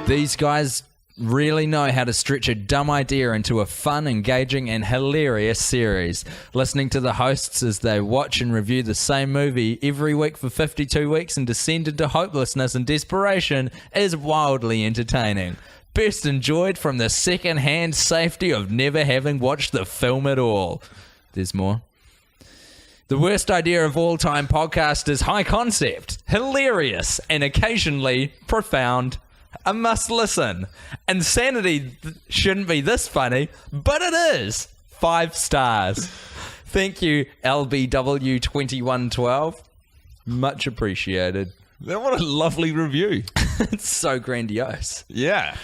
These guys really know how to stretch a dumb idea into a fun, engaging, and hilarious series. Listening to the hosts as they watch and review the same movie every week for 52 weeks and descend into hopelessness and desperation is wildly entertaining. Best enjoyed from the second-hand safety of never having watched the film at all. There's more. The worst idea of all time podcast is high concept, hilarious, and occasionally profound. A must listen. Insanity shouldn't be this funny, but it is. 5 stars. Thank you, LBW2112. Much appreciated. What a lovely review. It's so grandiose. Yeah.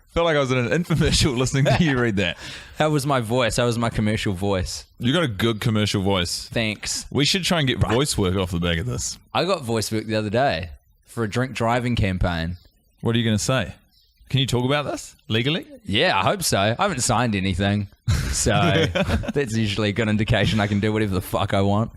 Felt like I was in an infomercial listening to you read that. How was my voice? How was my commercial voice? You got a good commercial voice. Thanks. We should try and get voice work off the back of this. I got voice work the other day for a drink driving campaign. What are you going to say? Can you talk about this legally? Yeah, I hope so. I haven't signed anything. So that's usually a good indication I can do whatever the fuck I want.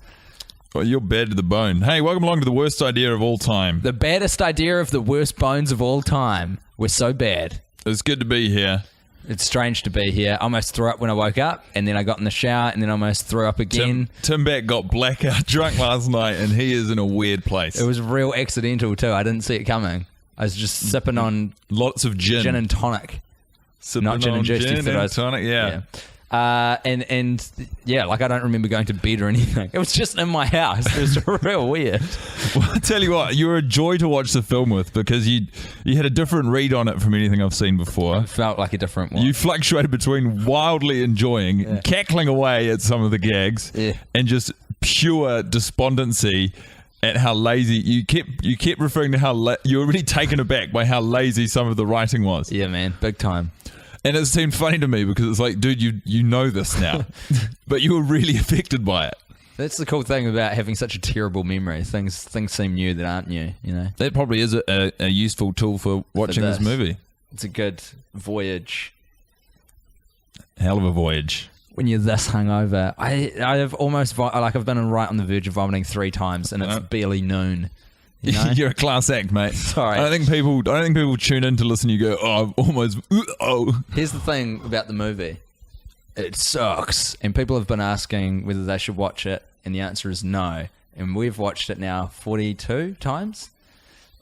Well, you're bad to the bone. Hey, welcome along to the worst idea of all time. The baddest idea of the worst bones of all time. We're so bad. It's good to be here. It's strange to be here. I almost threw up when I woke up, and then I got in the shower, and then I almost threw up again. Tim Back got blackout drunk last night, and he is in a weird place. It was real accidental, too. I didn't see it coming. I was just sipping on lots of gin and tonic. Sipping not gin and juice. Gin and tonic, yeah. And yeah, like I don't remember going to bed or anything. It was just in my house. It was real weird. Well, I tell you what, you were a joy to watch the film with because you had a different read on it from anything I've seen before. It felt like a different one. You fluctuated between wildly enjoying, cackling away at some of the gags, and just pure despondency at how lazy you kept referring to how you were really taken aback by how lazy some of the writing was. Yeah, man, big time. And it seemed funny to me because it's like, dude, you know this now, but you were really affected by it. That's the cool thing about having such a terrible memory. Things seem new that aren't new. You know, that probably is a useful tool for watching this movie. It's a good voyage. Hell of a voyage. When you're this hungover, I've almost I've been right on the verge of vomiting 3 times, and it's barely noon. You know? You're a class act, mate. Sorry. I don't think people tune in to listen. You go, oh, I've almost. Here's the thing about the movie, it sucks, and people have been asking whether they should watch it, and the answer is no. And we've watched it now 42 times,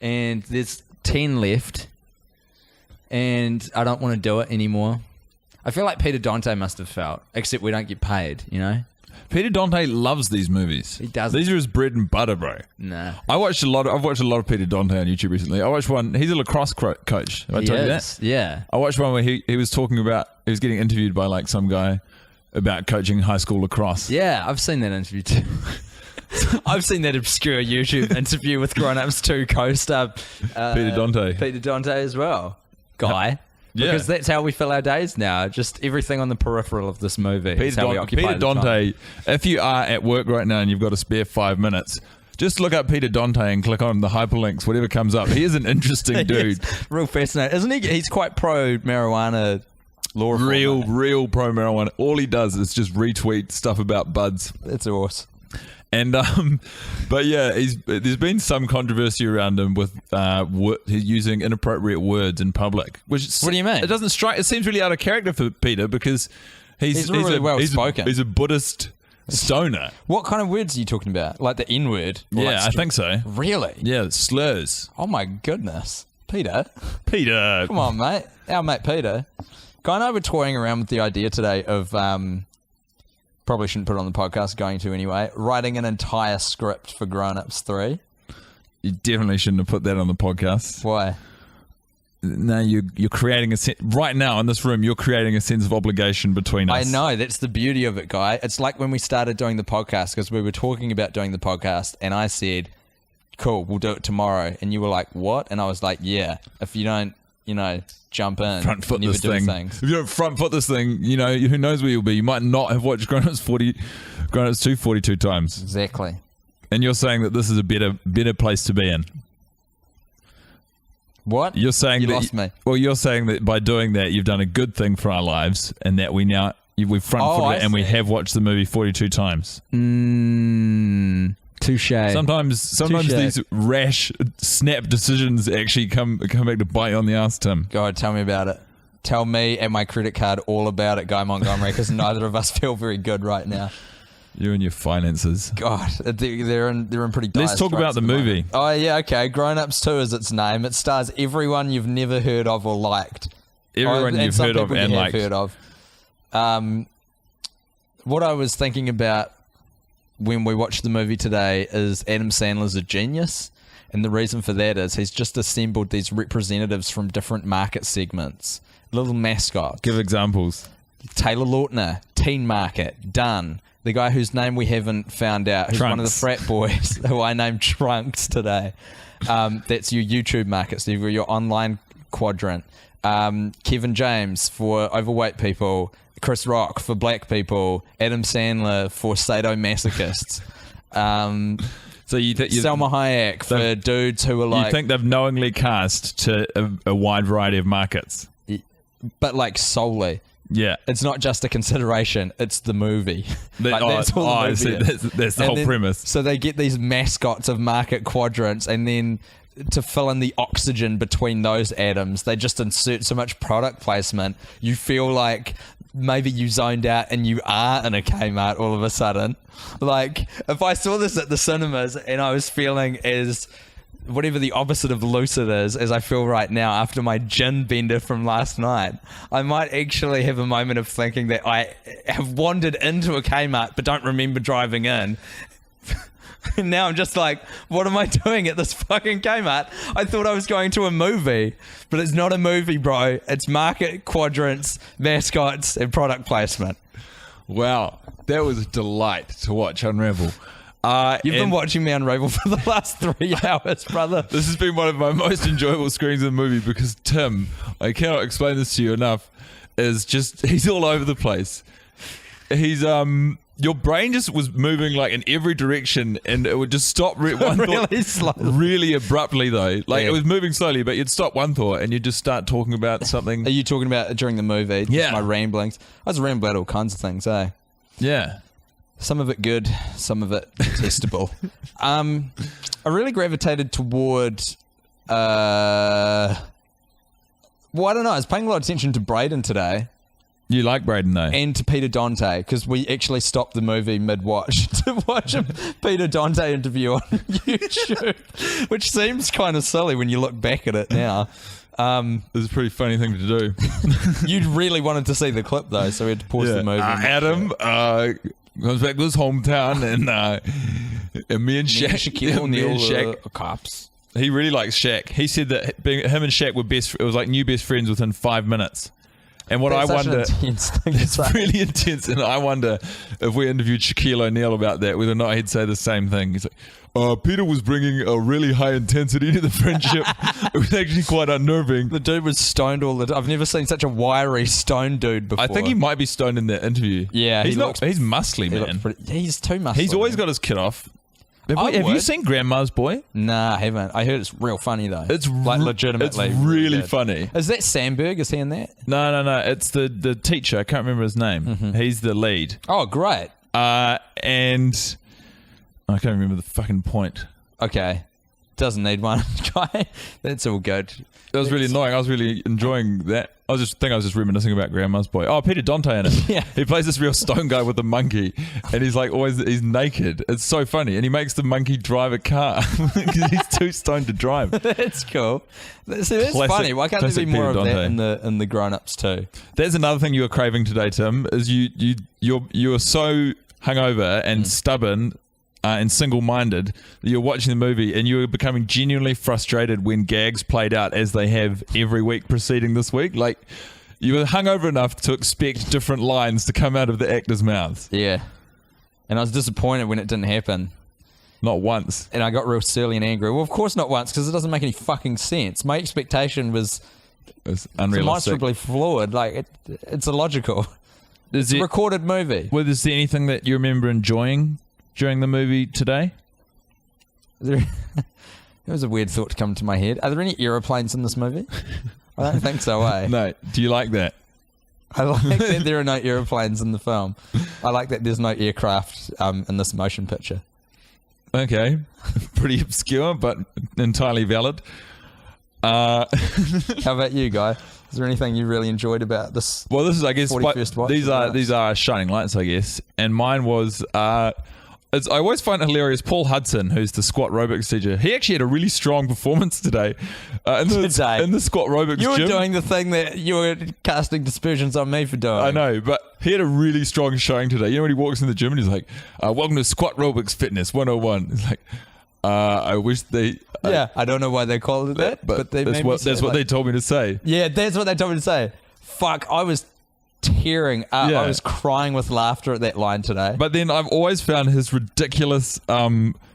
and there's 10 left, and I don't want to do it anymore. I feel like Peter Dante must have felt, except we don't get paid, you know? Peter Dante loves these movies. He does. These are his bread and butter, bro. Nah. I've watched a lot of Peter Dante on YouTube recently. I watched one. He's a lacrosse coach. Have I told you that? Yeah. I watched one where he was talking about, he was getting interviewed by like some guy about coaching high school lacrosse. Yeah, I've seen that interview too. I've seen that obscure YouTube interview with Grown Ups 2 co-star Peter Dante as well. Guy. Because that's how we fill our days now. Just everything on the peripheral of this movie. Peter Dante, if you are at work right now and you've got a spare 5 minutes, just look up Peter Dante and click on the hyperlinks, whatever comes up. He is an interesting dude. Real fascinating. Isn't he? He's quite pro-marijuana law reform. Real pro-marijuana. All he does is just retweet stuff about buds. That's awesome. And but yeah, there's been some controversy around him with using inappropriate words in public. What do you mean? It seems really out of character for Peter because he's really well spoken. He's a Buddhist stoner. What kind of words are you talking about? Like the N word? Yeah, I think so. Really? Yeah, slurs. Oh my goodness, Peter. Come on, mate. Our mate Peter. Guy and I were toying around with the idea today of probably shouldn't put it on the podcast, going to anyway, writing an entire script for Grown Ups 3. You definitely shouldn't have put that on the podcast. Why? No, you're creating right now in this room, you're creating a sense of obligation between us. I know, that's the beauty of it, Guy. It's like when we started doing the podcast, because we were talking about doing the podcast, and I said, cool, we'll do it tomorrow. And you were like, what? And I was like, yeah, if you don't, jump in, front foot never this do thing. Things. If you don't front foot this thing, who knows where you'll be. You might not have watched Grown Ups 2 42 times. Exactly. And you're saying that this is a better place to be in. What? You're saying lost me. Well, you're saying that by doing that, you've done a good thing for our lives, and that we've front footed it, and we have watched the movie 42 times. Touche. Sometimes Touche. these rash snap decisions actually come back to bite you on the ass, Tim. God, tell me about it. Tell me and my credit card all about it, Guy Montgomery, because neither of us feel very good right now. You and your finances. God, they're in pretty dire Let's talk about the movie. Oh, yeah, okay. Grown Ups 2 is its name. It stars everyone you've never heard of or liked. Everyone you've heard of and liked. Heard of. What I was thinking about when we watched the movie today is Adam Sandler's a genius. And the reason for that is he's just assembled these representatives from different market segments. Little mascots. Give examples. Taylor Lautner, teen market, done. The guy whose name we haven't found out, who's Trunks. one of the frat boys, who I named Trunks today. That's your YouTube market, so you've got your online quadrant. Kevin James for overweight people, Chris Rock for black people, Adam Sandler for sadomasochists. So you Selma Hayek for dudes who are like... You think they've knowingly cast to a wide variety of markets? But like solely. Yeah. It's not just a consideration, it's the movie. That's all the movie is. That's the whole premise. So they get these mascots of market quadrants, and then to fill in the oxygen between those atoms, they just insert so much product placement. You feel like maybe you zoned out and you are in a Kmart all of a sudden. Like, if I saw this at the cinemas and I was feeling as whatever the opposite of lucid is, as I feel right now after my gin bender from last night, I might actually have a moment of thinking that I have wandered into a Kmart but don't remember driving in. And now I'm just like, what am I doing at this fucking Kmart? I thought I was going to a movie, but it's not a movie, bro. It's market quadrants, mascots, and product placement. Wow, that was a delight to watch unravel. You've been watching me unravel for the last 3 hours, brother. This has been one of my most enjoyable screenings of the movie because Tim, I cannot explain this to you enough, is just, he's all over the place. He's, your brain just was moving like in every direction and it would just stop one really thought slowly. really abruptly though. Like Yeah. it was moving slowly, but you'd stop one thought and you'd just start talking about something. Are you talking about during the movie? Just Yeah. my ramblings. I was rambling about all kinds of things, eh? Yeah. Some of it good, some of it detestable. I really gravitated toward, well, I don't know. I was paying a lot of attention to Braden today You like Braden though. and to Peter Dante because we actually stopped the movie mid-watch to watch a Peter Dante interview on YouTube, which seems kind of silly when you look back at it now. It's a pretty funny thing to do. You really wanted to see the clip though, so we had to pause the movie. Adam comes back to his hometown and me and Shaq, Shaquille me and O'Neal Shaq, are cops. he really likes Shaq. He said that him and Shaq were it was like new best friends within 5 minutes. And what That's I such an wonder, intense thing to it's say. really intense, and I wonder if we interviewed Shaquille O'Neal about that, whether or not he'd say the same thing. He's like, Peter was bringing a really high intensity to the friendship. It was actually quite unnerving. The dude was stoned all the time. I've never seen such a wiry stoned dude before. I think he might be stoned in that interview. Yeah, he's he not. looks- He's muscly, man. He's too muscly. He's always got his kid off. Have you would. seen Grandma's Boy? Nah, I haven't. I heard it's real funny though. It's like re- legitimately. It's really good. funny. Is that Sandberg? Is he in that? No. It's the teacher. I can't remember his name. Mm-hmm. He's the lead. Oh, great. And I can't remember the fucking point. Okay. Doesn't need one, guy. That's all good. That was really annoying. I was really enjoying that. I was just reminiscing about Grandma's Boy. Oh, Peter Dante in it. Yeah. He plays this real stone guy with a monkey, and he's like he's naked. It's so funny, and he makes the monkey drive a car because he's too stoned to drive. That's cool. See, that's Classic- funny. Why can't there be classic more of Peter that Dante. in the grown-ups too? There's another thing you were craving today, Tim. Is you're so hungover and stubborn. And single-minded that you're watching the movie and you're becoming genuinely frustrated when gags played out as they have every week preceding this week. Like, you were hungover enough to expect different lines to come out of the actors' mouths. Yeah. And I was disappointed when it didn't happen. Not once. And I got real surly and angry. Well, of course not once, because it doesn't make any fucking sense. My expectation was It's unrealistic. demonstrably flawed. Like, it's illogical. It's a recorded movie. Well, is there anything that you remember enjoying during the movie today? It was a weird thought to come to my head. Are there any aeroplanes in this movie? I don't think so, eh? No. Do you like that? I like that there are no aeroplanes in the film. I like that there's no aircraft in this motion picture. Okay. Pretty obscure, but entirely valid. How about you, Guy? Is there anything you really enjoyed about this? Well, this is, I guess, 41st watch? these are shining lights, I guess. And mine was, I always find it hilarious. Paul Hudson, who's the squat aerobics teacher, he actually had a really strong performance today in the squat aerobics gym. You were doing the thing that you were casting dispersions on me for doing. I know, but he had a really strong showing today. You know when he walks in the gym and he's like, "Welcome to Squat Aerobics Fitness 101." He's like, I wish they. I don't know why they call it that, but they that's what they told me to say. Yeah, that's what they told me to say. Fuck, I was tearing up. Yeah. I was crying with laughter at that line today. But then I've always found his ridiculous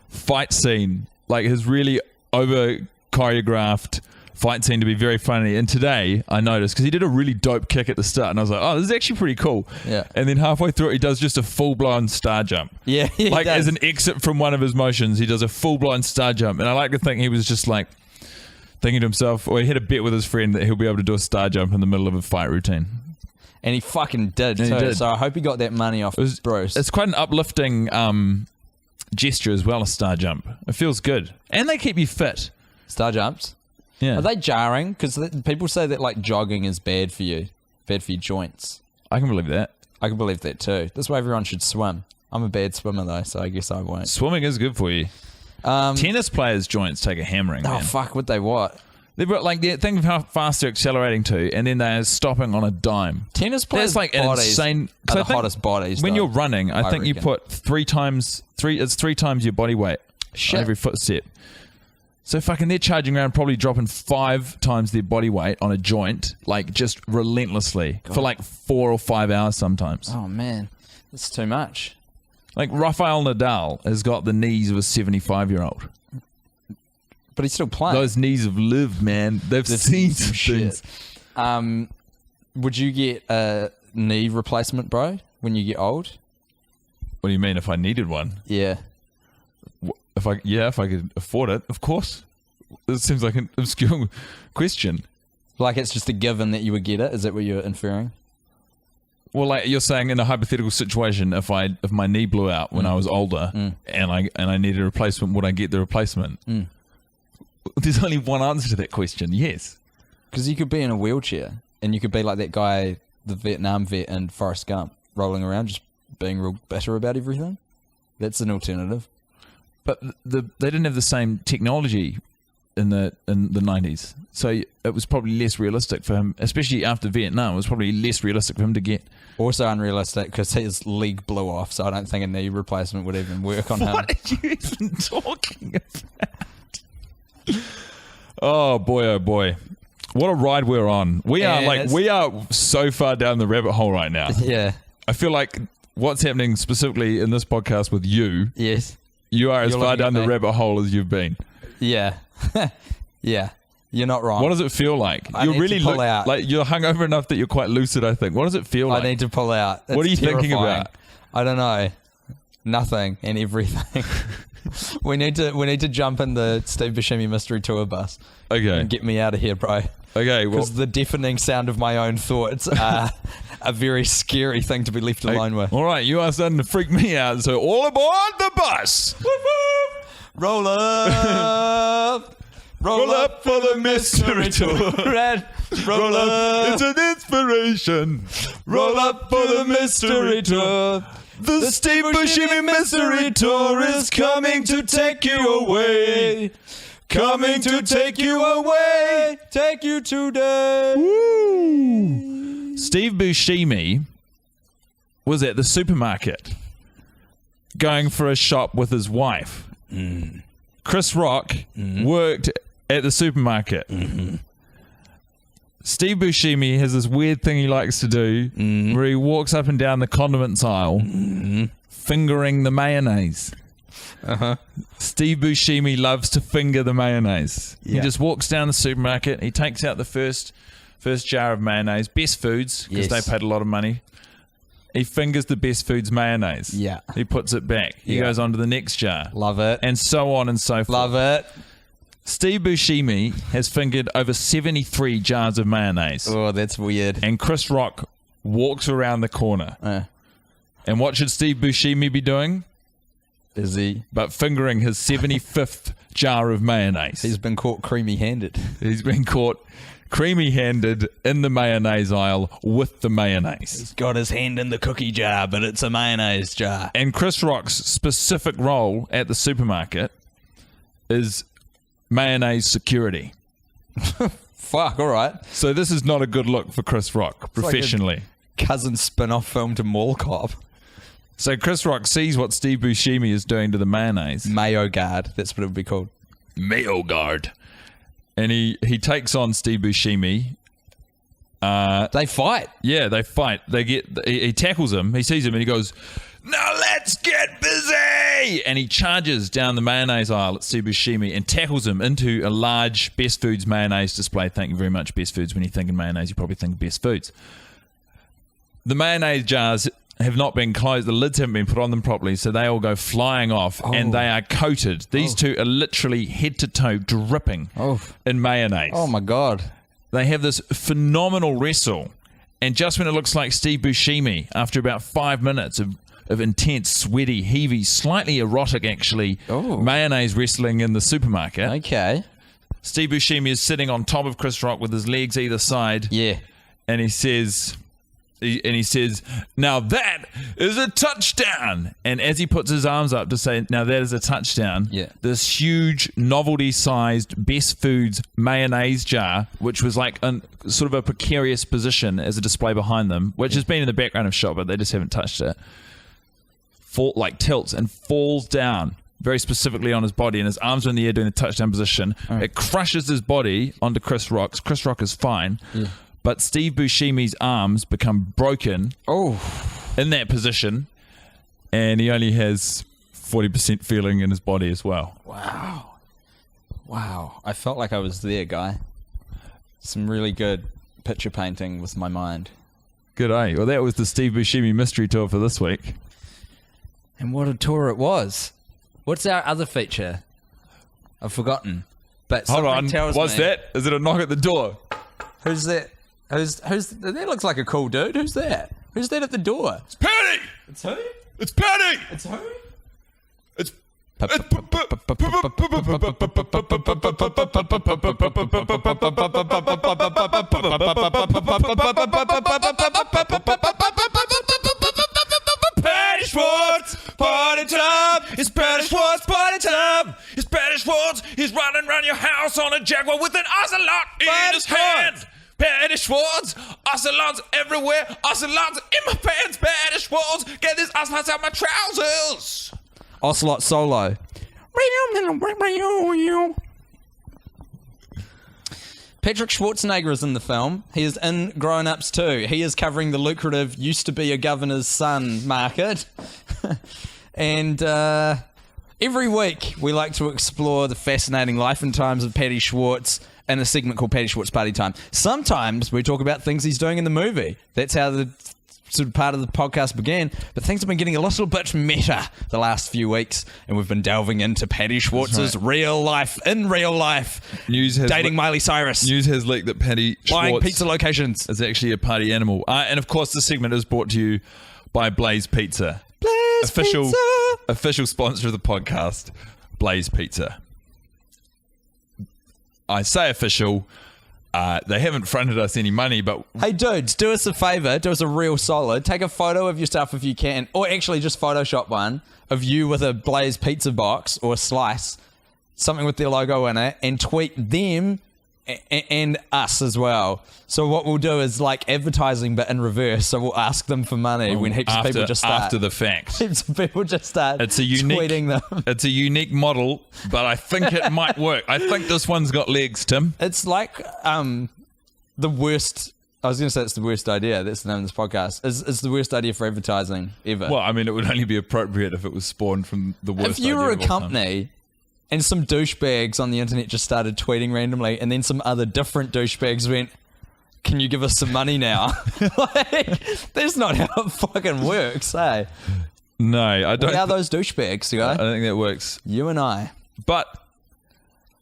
fight scene, like his really over choreographed fight scene, to be very funny. And today I noticed, because he did a really dope kick at the start, and I was like, oh, this is actually pretty cool. Yeah. And then halfway through it, he does just a full-blown star jump. Yeah, he like does. as an exit from one of his motions, he does a full-blown star jump. And I like to think he was just like thinking to himself, or he had a bet with his friend that he'll be able to do a star jump in the middle of a fight routine. And he fucking did, too. He did. So I hope he got that money off Bruce. It's quite an uplifting gesture as well, a star jump. It feels good. And they keep you fit. Star jumps. Yeah. Are they jarring? Because people say that like jogging is bad for you, bad for your joints. I can believe that. I can believe that too. That's why everyone should swim. I'm a bad swimmer though, so I guess I won't. Swimming is good for you. Tennis players' joints take a hammering. Oh man. fuck! Would they what? They've got like think of how fast they're accelerating to, and then they're stopping on a dime. Tennis players' That's like an bodies insane. are the hottest bodies. When though, you're running, I think you reckon. put three times your body weight Shit. on every footstep. So fucking they're charging around, probably dropping 5 times their body weight on a joint, like just relentlessly for like 4 or 5 hours sometimes. Oh man, that's too much. Like Rafael Nadal has got the knees of a 75-year-old. But he's still playing. Those knees have lived, man. They've seen some shit. things. Would you get a knee replacement, bro, when you get old? What do you mean if I needed one? Yeah. If I could afford it, of course. It seems like an obscure question. Like it's just a given that you would get it? Is that what you're inferring? Well, like you're saying, in a hypothetical situation, if my knee blew out when I was older and I needed a replacement, would I get the replacement? There's only one answer to that question. Yes. Because you could be in a wheelchair and you could be like that guy, the Vietnam vet in Forrest Gump, rolling around just being real bitter about everything. That's an alternative. But they didn't have the same technology in the 90s, so it was probably less realistic for him, especially after Vietnam. It was probably less realistic for him to get. Also unrealistic because his leg blew off, so I don't think a knee replacement would even work on him. What are you even talking about? Oh boy, what a ride we're on. We are so far down the rabbit hole right now. Yeah, I feel like what's happening specifically in this podcast with you. Yes. You are as far down the rabbit hole as you've been. Yeah. Yeah. You're not wrong. What does it feel like? I need to pull out. Like you're hungover enough that you're quite lucid, I think. What does it feel like? I need to pull out. It's what are you terrifying. thinking about? I don't know. Nothing and everything. we need to jump in the Steve Buscemi mystery tour bus. Okay. And get me out of here, bro. Okay, well, because the deafening sound of my own thoughts are a very scary thing to be left alone with. All right, you are starting to freak me out. So all aboard the bus. Roll up. Roll up for the mystery tour. Roll up. It's an inspiration. Roll up for the mystery tour. The Steve Buscemi mystery tour is coming to take you away. Coming to take you away. Take you today. Woo. Steve Buscemi was at the supermarket going for a shop with his wife. Chris Rock worked at the supermarket. Steve Buscemi has this weird thing he likes to do where he walks up and down the condiments aisle fingering the mayonnaise. Steve Buscemi loves to finger the mayonnaise. He just walks down the supermarket. He takes out the first jar of mayonnaise. Best Foods, because they paid a lot of money. He fingers the Best Foods mayonnaise. Yeah. He puts it back. He goes on to the next jar. Love it. And so on and so forth. Love it. Steve Buscemi has fingered over 73 jars of mayonnaise. Oh, that's weird. And Chris Rock walks around the corner. And what should Steve Buscemi be doing? Is he? But fingering his 75th jar of mayonnaise. He's been caught creamy-handed. He's been caught creamy-handed in the mayonnaise aisle with the mayonnaise. He's got his hand in the cookie jar, but it's a mayonnaise jar. And Chris Rock's specific role at the supermarket is mayonnaise security. Fuck, all right. So this is not a good look for Chris Rock professionally. Like cousin spin-off film to Mall Cop. So Chris Rock sees what Steve Buscemi is doing to the mayonnaise. Mayo Guard, that's what it would be called. Mayo Guard. And he takes on Steve Buscemi. They fight. Yeah, they fight. He tackles him. He sees him and he goes, "Now let's get busy!" And he charges down the mayonnaise aisle at Steve Buscemi and tackles him into a large Best Foods mayonnaise display. Thank you very much, Best Foods. When you think of mayonnaise, you probably think of Best Foods. The mayonnaise jars have not been closed. The lids haven't been put on them properly, so they all go flying off, and they are coated. These two are literally head to toe dripping in mayonnaise. Oh my God. They have this phenomenal wrestle, and just when it looks like Steve Buscemi, after about 5 minutes of intense, sweaty, heavy, slightly erotic actually, mayonnaise wrestling in the supermarket. Okay. Steve Buscemi is sitting on top of Chris Rock with his legs either side. Yeah. And he says, "Now that is a touchdown." And as he puts his arms up to say, "Now that is a touchdown," this huge novelty-sized Best Foods mayonnaise jar, which was like sort of a precarious position as a display behind them, which has been in the background of shot, but they just haven't touched it, tilts and falls down very specifically on his body, and his arms are in the air doing the touchdown position. It crushes his body onto Chris Rock's. Chris Rock is fine. Yeah. But Steve Buscemi's arms become broken in that position, and he only has 40% feeling in his body as well. Wow. I felt like I was there, guy. Some really good picture painting with my mind. Good, eh? Well, that was the Steve Buscemi mystery tour for this week. And what a tour it was. What's our other feature? I've forgotten. But hold on. What's that? Is it a knock at the door? Who's that? Who's that? Looks like a cool dude. Who's that? Who's that at the door? It's Paddy. It's who? It's Paddy. It's who? It's Paddy Shwartz, party time. It's Paddy Shwartz, party time. It's Paddy Shwartz. He's running around your house on a Jaguar with an ocelot in his hand. Paddy Schwartz, ocelots everywhere, ocelots in my pants. Paddy Schwartz, get these ocelots out my trousers. Ocelot solo. Patrick Schwarzenegger is in the film. He is in Grown Ups too. He is covering the lucrative used to be a governor's son market. And every week we like to explore the fascinating life and times of Paddy Shwartz in a segment called Paddy Shwartz Party Time. Sometimes we talk about things he's doing in the movie. That's how the sort of part of the podcast began. But things have been getting a little bit meta the last few weeks, and we've been delving into Paddy Schwartz's real life, in real life. News has dating Miley Cyrus. News has leaked that Paddy buying Schwartz pizza locations is actually a party animal. And of course, this segment is brought to you by Blaze Pizza. Official sponsor of the podcast, Blaze Pizza. I say official. They haven't fronted us any money, but... Hey, dudes, do us a favor. Do us a real solid. Take a photo of yourself if you can. Or actually just Photoshop one of you with a Blaze pizza box or a slice, something with their logo in it, and tweet them and us as well. So what we'll do is like advertising, but in reverse. So we'll ask them for money when heaps of people just start. After the fact. Heaps of people just start tweeting them. It's a unique model, but I think it might work. I think this one's got legs, Tim. It's like the worst... I was going to say it's the worst idea. That's the name of this podcast. It's the worst idea for advertising ever. Well, I mean, it would only be appropriate if it was spawned from the worst idea. If you were a company... and some douchebags on the internet just started tweeting randomly, and then some other different douchebags went, "Can you give us some money now?" Like, that's not how it fucking works, eh? No, I don't. We are those douchebags, you know? I don't think that works. You and I. But,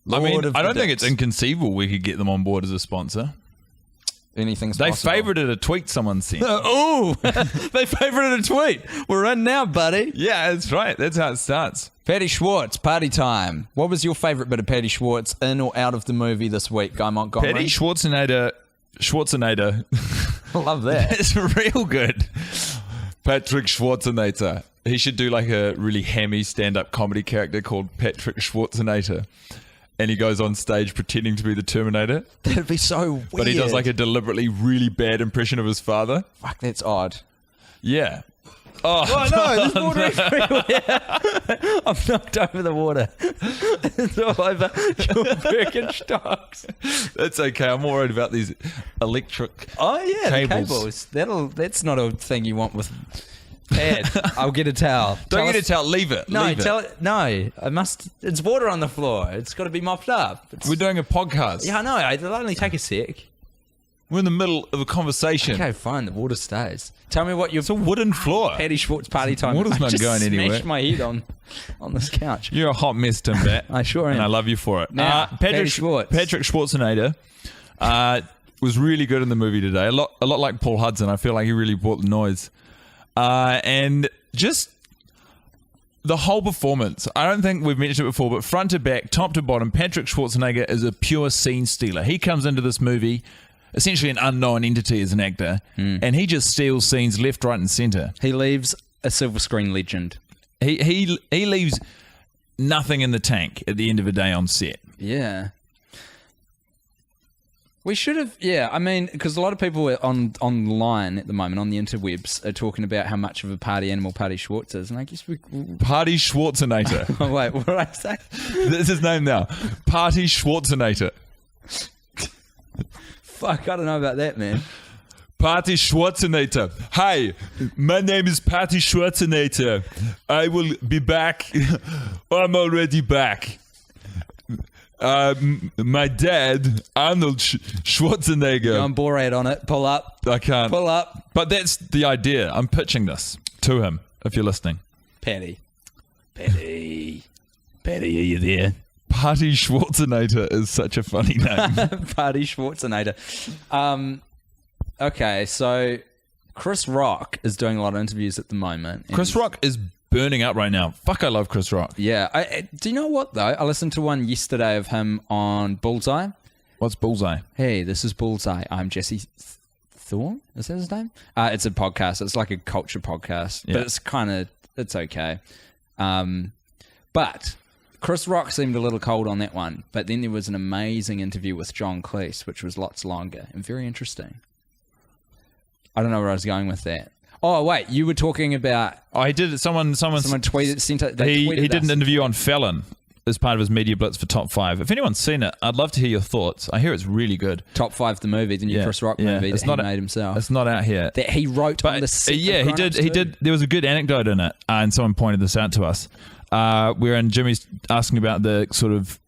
Lord I mean, I don't think dicks. it's inconceivable we could get them on board as a sponsor. Anything's They possible. favorited a tweet someone sent. Oh, they favorited a tweet. We're in now, buddy. Yeah, that's right. That's how it starts. Paddy Shwartz, party time. What was your favourite bit of Paddy Shwartz in or out of the movie this week, Guy Montgomery? Paddy Schwartzanetor. I love that. It's real good. Patrick Schwartzanetor. He should do like a really hammy stand-up comedy character called Patrick Schwartzanetor. And he goes on stage pretending to be the Terminator. That'd be so weird. But he does like a deliberately really bad impression of his father. Fuck, that's odd. Yeah. Oh, no, there's water everywhere. I'm knocked over the water. It's all over your Birkenstocks. That's okay. I'm more worried about these electric Oh, yeah, cables. the cables. That's not a thing you want with... Pad, I'll get a towel. Don't get a towel. Leave it. No, Leave it. No, I must. It's water on the floor. It's got to be mopped up. We're doing a podcast. Yeah, I know. It'll only take a sec. We're in the middle of a conversation. Okay, fine. The water stays. Tell me what your It's a wooden floor. Paddy Schwartz party time. Water's not going anywhere. I smashed my head on this couch. You're a hot mess, Tim Bat. I sure am. And I love you for it. Now, Paddy Schwartz. Patrick Schwartzanetor was really good in the movie today. A lot like Paul Hudson. I feel like he really brought the noise. And just the whole performance. I don't think we've mentioned it before, but front to back, top to bottom, Patrick Schwarzenegger is a pure scene stealer. He comes into this movie essentially an unknown entity as an actor, and he just steals scenes left, right, and center. He leaves a silver screen legend. He leaves nothing in the tank at the end of a day on set. Yeah. We should have, yeah. I mean, because a lot of people are online at the moment, on the interwebs, are talking about how much of a party animal Paddy Shwartz is, and I guess we... Paddy Schwartzanetor. Oh, wait, what did I say? That's his name now. Paddy Schwartzanetor. Fuck, I don't know about that, man. Paddy Schwartzanetor. Hi, my name is Paddy Schwartzanetor. I will be back. I'm already back. My dad, Arnold Schwarzenegger. Go on, Borat on it. Pull up. I can't. Pull up. But that's the idea. I'm pitching this to him, if you're listening. Paddy, are you there? Paddy Schwartzanetor is such a funny name. Paddy Schwartzanetor. Okay, so Chris Rock is doing a lot of interviews at the moment. Chris Rock is burning up right now. Fuck, I love Chris Rock. Yeah. Do you know what, though? I listened to one yesterday of him on Bullseye. What's Bullseye? Hey, this is Bullseye. I'm Jesse Thorne. Is that his name? It's a podcast. It's like a culture podcast. Yeah. But it's okay. But Chris Rock seemed a little cold on that one. But then there was an amazing interview with John Cleese, which was lots longer and very interesting. I don't know where I was going with that. Oh, wait, you were talking about... Oh, he did it. Someone tweeted... He did an interview on Fallon as part of his Media Blitz for Top 5. If anyone's seen it, I'd love to hear your thoughts. I hear it's really good. Top 5, the movie, the new Chris Rock movie that he made himself. It's not out here. That he wrote on the set. Yeah, he did. There was a good anecdote in it, and someone pointed this out to us. Wherein Jimmy's asking about the sort of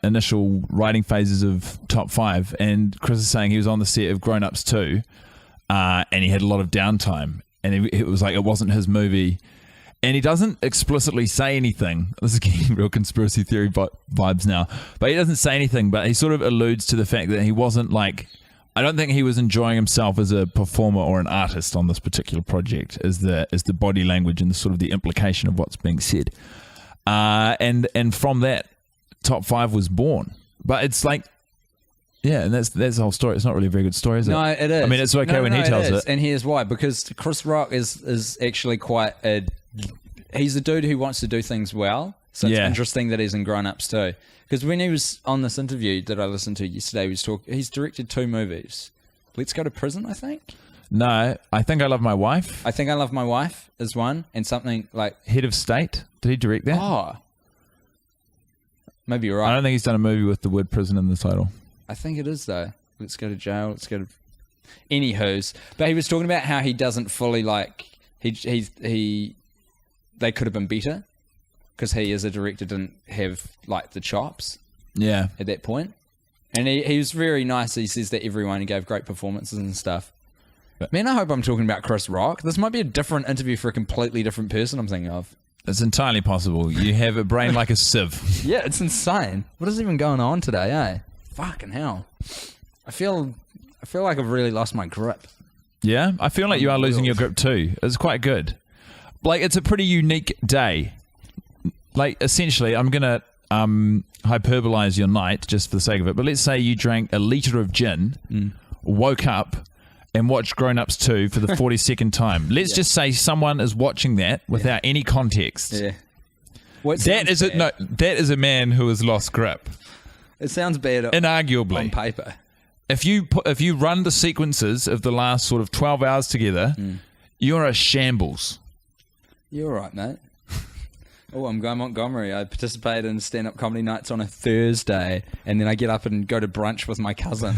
initial writing phases of Top 5, and Chris is saying he was on the set of Grown Ups 2, and he had a lot of downtime, and it was like it wasn't his movie, and he doesn't explicitly say anything. This is getting real conspiracy theory vibes now, but he doesn't say anything, but he sort of alludes to the fact that he wasn't like, I don't think he was enjoying himself as a performer or an artist on this particular project, as the body language and the sort of the implication of what's being said, and from that, Top 5 was born. But it's like, yeah, and that's the whole story. It's not really a very good story, is it? No, it is. I mean, it's okay when he tells it. And here's why. Because Chris Rock is actually quite he's a dude who wants to do things well. So it's interesting that he's in Grown Ups too. Because when he was on this interview that I listened to yesterday, he's directed 2 movies. Let's Go to Prison, I think. No, I Think I Love My Wife. I Think I Love My Wife is one. And something like... Head of State. Did he direct that? Oh. Maybe you're right. I don't think he's done a movie with the word prison in the title. I think it is, though. Let's Go to Jail. Let's go to... Anywho's. But he was talking about how he doesn't fully like... They could have been better because he, as a director, didn't have like the chops at that point. And he was very nice. He says that everyone gave great performances and stuff. Man, I hope I'm talking about Chris Rock. This might be a different interview for a completely different person I'm thinking of. It's entirely possible. You have a brain like a sieve. Yeah, it's insane. What is even going on today, eh? Fucking hell. I feel feel like I've really lost my grip. Yeah, I feel like you are losing your grip too. It's quite good. Like, it's a pretty unique day. Like, essentially, I'm going to hyperbolize your night just for the sake of it. But let's say you drank a litre of gin, woke up, and watched Grown Ups 2 for the 42nd time. Let's just say someone is watching that without any context. Yeah. That is a man who has lost grip. It sounds bad inarguably on paper. If you run the sequences of the last sort of 12 hours together, you're a shambles. You're all right, mate. Oh, I'm going Montgomery. I participate in stand-up comedy nights on a Thursday, and then I get up and go to brunch with my cousin,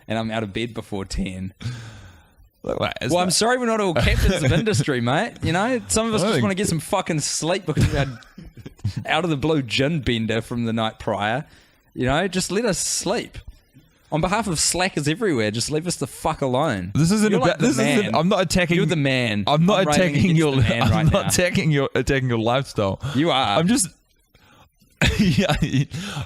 and I'm out of bed before 10. I'm sorry we're not all captains of industry, mate. You know, some of us just want to get some fucking sleep because we had out of the blue gin bender from the night prior. You know, just let us sleep. On behalf of slackers everywhere, just leave us the fuck alone. This isn't about. I'm not attacking. You're the man. I'm not attacking your. I'm not now. attacking your lifestyle. You are. I'm just. Yeah,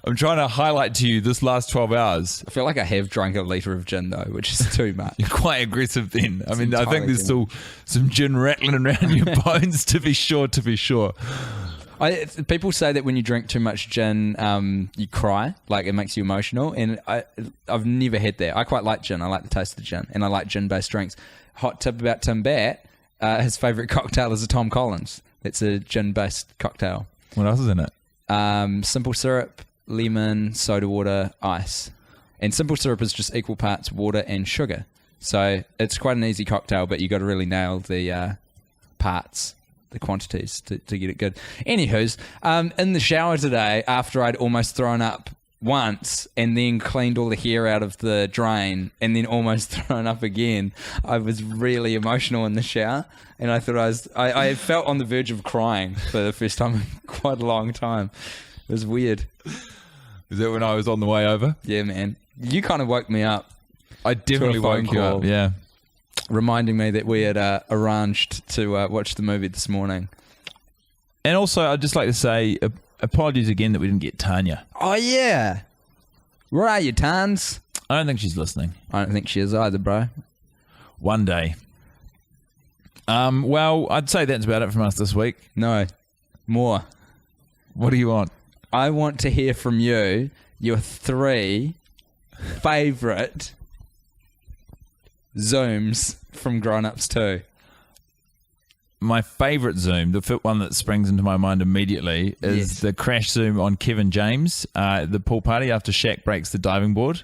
I'm trying to highlight to you this last 12 hours. I feel like I have drunk a litre of gin though, which is too much. You're quite aggressive then. I mean, I think there's still some gin rattling around your bones to be sure. People say that when you drink too much gin, you cry, like it makes you emotional, and I've never had that. I quite like gin. I like the taste of the gin, and I like gin-based drinks. Hot tip about Tim Batt, his favourite cocktail is a Tom Collins. It's a gin-based cocktail. What else is in it? Simple syrup, lemon, soda water, ice. And simple syrup is just equal parts water and sugar. So it's quite an easy cocktail, but you got to really nail the parts, the quantities to get it good. Anywho's, in the shower today, after I'd almost thrown up once and then cleaned all the hair out of the drain and then almost thrown up again, I was really emotional in the shower, and I thought I felt on the verge of crying for the first time in quite a long time. It was weird. Is that when I was on the way over? Yeah, man. You kind of woke me up. I definitely woke you up, yeah. Reminding me that we had arranged to watch the movie this morning. And also, I'd just like to say apologies again that we didn't get Tanya. Oh, yeah. Where are you, Tans? I don't think she's listening. I don't think she is either, bro. One day. Well, I'd say that's about it from us this week. No. More. What do you want? I want to hear from you your 3 favourite Zooms from Grown Ups 2. My favourite Zoom, the one that springs into my mind immediately, is the crash Zoom on Kevin James, the pool party after Shaq breaks the diving board.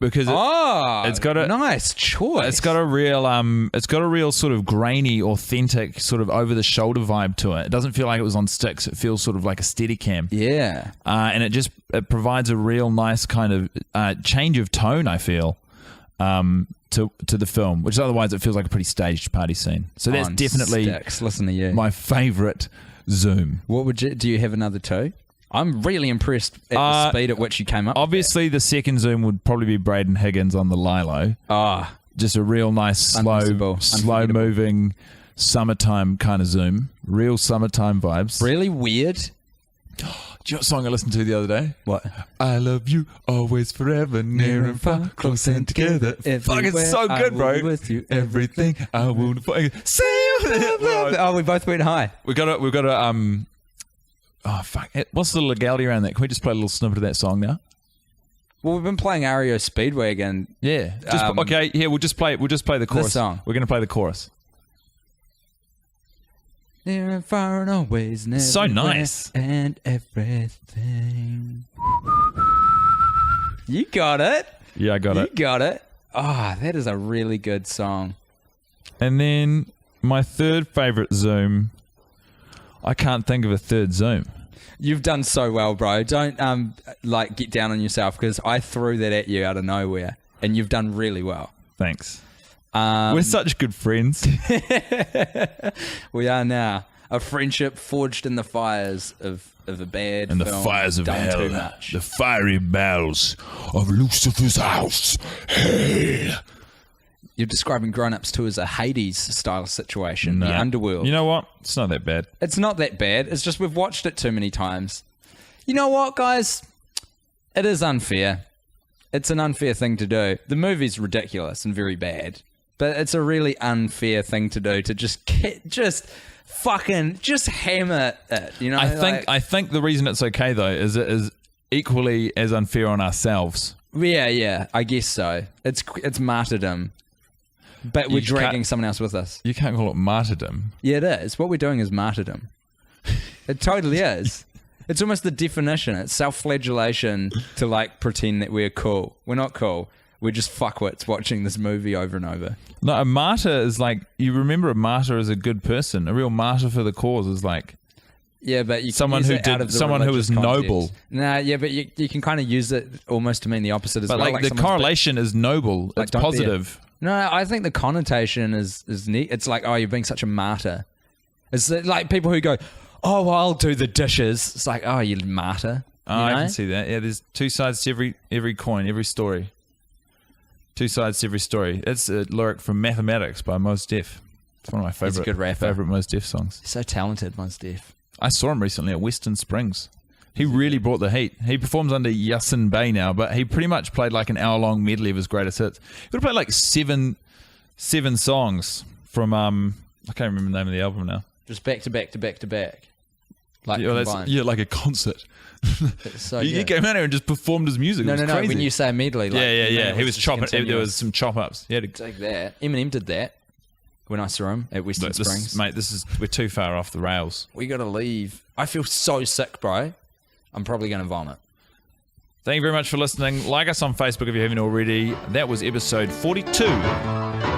Because it's got a nice choice. It's got a real sort of grainy, authentic, sort of over the shoulder vibe to it. It doesn't feel like it was on sticks. It feels sort of like a Steadicam. Yeah, and it provides a real nice kind of change of tone, I feel, to the film, which otherwise it feels like a pretty staged party scene. So that's definitely listen to you. My favourite Zoom. What would you? Do you have another 2? I'm really impressed at the speed at which you came up. Obviously, the second Zoom would probably be Braden Higgins on the Lilo. Just a real nice, slow moving, summertime kind of Zoom. Real summertime vibes. Really weird. Do you know what song I listened to the other day? What? I love you always, forever, near and far, close and together. Fuck, it's so good, bro. With you, everything I want to say. Oh, we both went high. We got to. Oh fuck! What's the legality around that? Can we just play a little snippet of that song now? Well, we've been playing REO Speedway again. Yeah. Okay. Here, we'll just play the chorus. This song. We're gonna play the chorus. Near and far and always, never. So nice. And everything. You got it. Yeah, I got it. You got it. That is a really good song. And then my third favorite Zoom. I can't think of a third Zoom. You've done so well, bro. Don't get down on yourself, because I threw that at you out of nowhere, and you've done really well. Thanks. We're such good friends. We are now. A friendship forged in the fires of a bad and the film fires of done hell, too much. The fiery bells of Lucifer's house. Hell. You're describing Grown Ups 2 as a Hades-style situation, the underworld. You know what? It's not that bad. It's not that bad. It's just we've watched it too many times. You know what, guys? It is unfair. it's an unfair thing to do. The movie's ridiculous and very bad, but it's a really unfair thing to do to just hammer it. You know, I think the reason it's okay though is it is equally as unfair on ourselves. Yeah, I guess so. It's martyrdom, but we're dragging someone else with us. You can't call it martyrdom. Yeah, it is. What we're doing is martyrdom. It totally is. It's almost the definition. It's self-flagellation to like pretend that we're cool. We're not cool. We're just fuckwits watching this movie over and over. No, a martyr is like, you remember a martyr as a good person. A real martyr for the cause is like, yeah, but you someone can who use it out did of the someone who was religious noble. context. Nah, yeah, but you can kind of use it almost to mean the opposite as But well. like the correlation is noble. Like, it's don't be positive. No, I think the connotation is neat. It's like, oh, you're being such a martyr. It's like people who go, oh, well, I'll do the dishes. It's like, oh, you martyr. Oh, I can see that. Yeah, there's two sides to every coin, every story. Two sides to every story. It's a lyric from Mathematics by Mos Def. It's one of my favorite Mos Def songs. So talented, Mos Def. I saw him recently at Western Springs. He really brought the heat. He performs under Yasin Bey now, but he pretty much played like an hour-long medley of his greatest hits. He would have played like seven songs from I can't remember the name of the album now. Just back to back to back to back. Like like a concert. So he came out here and just performed his music. No. Crazy. When you say medley, like, yeah. He was chopping. There was some chop ups. Yeah, take that. Eminem did that when I saw him at Western Springs. Mate, we're too far off the rails. We got to leave. I feel so sick, bro. I'm probably going to vomit. Thank you very much for listening. Like us on Facebook if you haven't already. That was episode 42.